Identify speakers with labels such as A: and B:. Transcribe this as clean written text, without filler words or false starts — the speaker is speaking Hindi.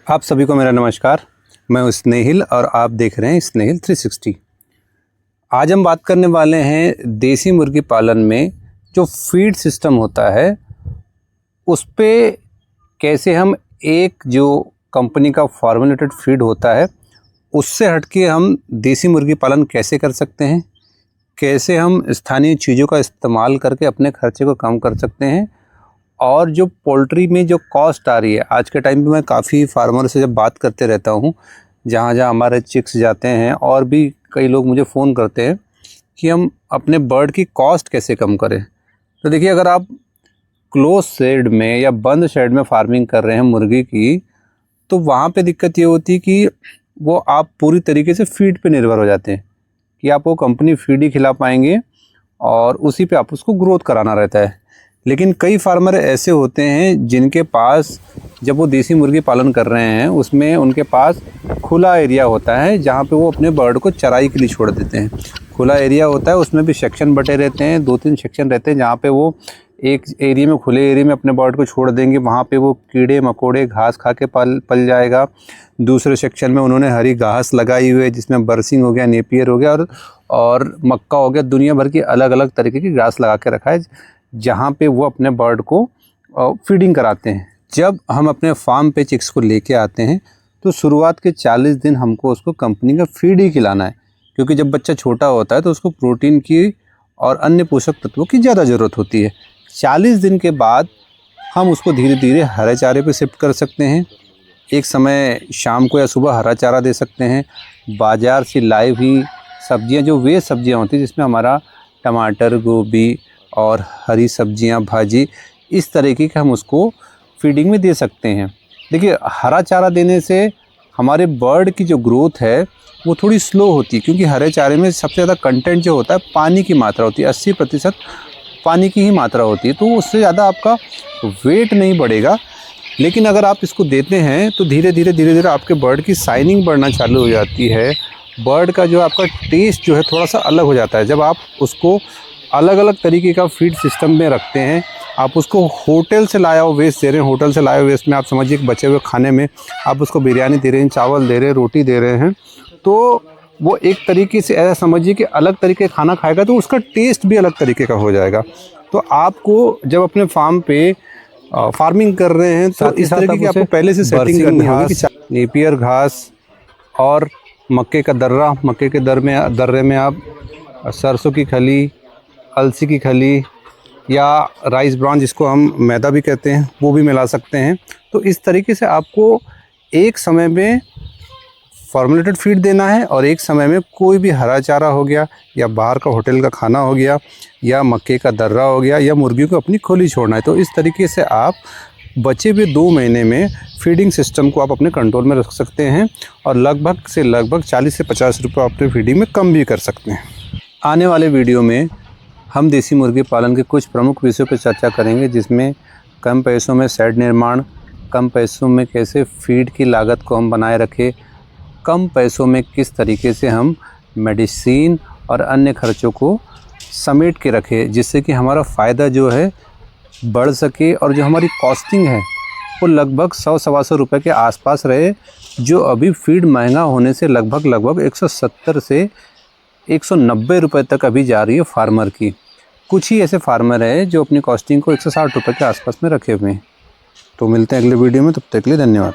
A: आप सभी को मेरा नमस्कार। मैं हूं स्नेहिल और आप देख रहे हैं स्नेहिल 360। आज हम बात करने वाले हैं देसी मुर्गी पालन में जो फीड सिस्टम होता है उस पे कैसे हम एक जो कंपनी का फॉर्मुलेटेड फीड होता है उससे हटके हम देसी मुर्गी पालन कैसे कर सकते हैं, कैसे हम स्थानीय चीज़ों का इस्तेमाल करके अपने खर्चे को कम कर सकते हैं। और जो पोल्ट्री में जो कॉस्ट आ रही है आज के टाइम पे, मैं काफ़ी फार्मर से जब बात करते रहता हूँ, जहाँ जहाँ हमारे चिक्स जाते हैं और भी कई लोग मुझे फ़ोन करते हैं कि हम अपने बर्ड की कॉस्ट कैसे कम करें। तो देखिए, अगर आप क्लोज शेड में या बंद शेड में फार्मिंग कर रहे हैं मुर्गी की, तो वहाँ पे दिक्कत ये होती है कि वो आप पूरी तरीके से फीड पे निर्भर हो जाते हैं कि आप वो कंपनी फीड ही खिला पाएंगे और उसी पे आप उसको ग्रोथ कराना रहता है। लेकिन कई फार्मर ऐसे होते हैं जिनके पास, जब वो देसी मुर्गी पालन कर रहे हैं, उसमें उनके पास खुला एरिया होता है जहाँ पे वो अपने बर्ड को चराई के लिए छोड़ देते हैं। खुला एरिया होता है, उसमें भी सेक्शन बटे रहते हैं, 2-3 सेक्शन रहते हैं जहाँ पे वो एक एरिया में, खुले एरिया में अपने बर्ड को छोड़ देंगे। वहाँ पे वो कीड़े मकोड़े घास खा के पल जाएगा। दूसरे सेक्शन में उन्होंने हरी घास लगाई हुई है जिसमें बरसिंग हो गया, नेपियर हो गया और मक्का हो गया। दुनिया भर की अलग अलग तरीके की घास लगा के रखा है जहाँ पे वो अपने बर्ड को फीडिंग कराते हैं। जब हम अपने फार्म पे चिक्स को लेके आते हैं तो शुरुआत के 40 दिन हमको उसको कंपनी का फीड ही खिलाना है, क्योंकि जब बच्चा छोटा होता है तो उसको प्रोटीन की और अन्य पोषक तत्वों की ज़्यादा ज़रूरत होती है। 40 दिन के बाद हम उसको धीरे धीरे हरे चारे पे शिफ्ट कर सकते हैं। एक समय शाम को या सुबह हरा चारा दे सकते हैं। बाज़ार से लाइव ही सब्जियां, जो वे सब्जियां होती हैं जिसमें हमारा टमाटर, गोभी और हरी सब्जियां, भाजी, इस तरीके के हम उसको फीडिंग में दे सकते हैं। देखिए, हरा चारा देने से हमारे बर्ड की जो ग्रोथ है वो थोड़ी स्लो होती है, क्योंकि हरे चारे में सबसे ज़्यादा कंटेंट जो होता है पानी की मात्रा होती है। 80% पानी की ही मात्रा होती है, तो उससे ज़्यादा आपका वेट नहीं बढ़ेगा। लेकिन अगर आप इसको देते हैं तो धीरे धीरे आपके बर्ड की शाइनिंग बढ़ना चालू हो जाती है। बर्ड का जो आपका टेस्ट जो है थोड़ा सा अलग हो जाता है। जब आप उसको अलग अलग तरीके का फीड सिस्टम में रखते हैं, आप उसको होटल से लाया हुआ वेस्ट दे रहे हैं। होटल से लाए हुए वेस्ट में आप समझिए कि बचे हुए खाने में आप उसको बिरयानी दे रहे हैं, चावल दे रहे हैं, रोटी दे रहे हैं, तो वो एक तरीके से ऐसा समझिए कि अलग तरीके का खाना खाएगा तो उसका टेस्ट भी अलग तरीके का हो जाएगा। तो आपको जब अपने फार्म पे फार्मिंग कर रहे हैं तो इस तरीके की आपको पहले से सेटिंग करनी होगी कि नेपियर घास और मक्के का दर्रा, मक्के के दर्रे में आप सरसों की खली, अलसी की खली या राइस ब्राउन, जिसको हम मैदा भी कहते हैं, वो भी मिला सकते हैं। तो इस तरीके से आपको एक समय में फॉर्मुलेटेड फीड देना है और एक समय में कोई भी हरा चारा हो गया या बाहर का होटल का खाना हो गया या मक्के का दर्रा हो गया या मुर्गियों को अपनी खुली छोड़ना है। तो इस तरीके से आप बचे हुए 2 महीने में फीडिंग सिस्टम को आप अपने कंट्रोल में रख सकते हैं और लगभग 40 से 50 रुपये अपने फीडिंग में कम भी कर सकते हैं। आने वाले वीडियो में हम देसी मुर्गी पालन के कुछ प्रमुख विषयों पर चर्चा करेंगे, जिसमें कम पैसों में शेड निर्माण, कम पैसों में कैसे फीड की लागत को हम बनाए रखें, कम पैसों में किस तरीके से हम मेडिसिन और अन्य खर्चों को समेट के रखें, जिससे कि हमारा फ़ायदा जो है बढ़ सके और जो हमारी कॉस्टिंग है वो लगभग 100-125 रुपये के आसपास रहे, जो अभी फीड महंगा होने से लगभग 170 से 190 रुपये तक अभी जा रही है फार्मर की। कुछ ही ऐसे फार्मर है जो अपनी कॉस्टिंग को 160 रुपये के आसपास में रखे हुए हैं। तो मिलते हैं अगले वीडियो में, तब तक के लिए धन्यवाद।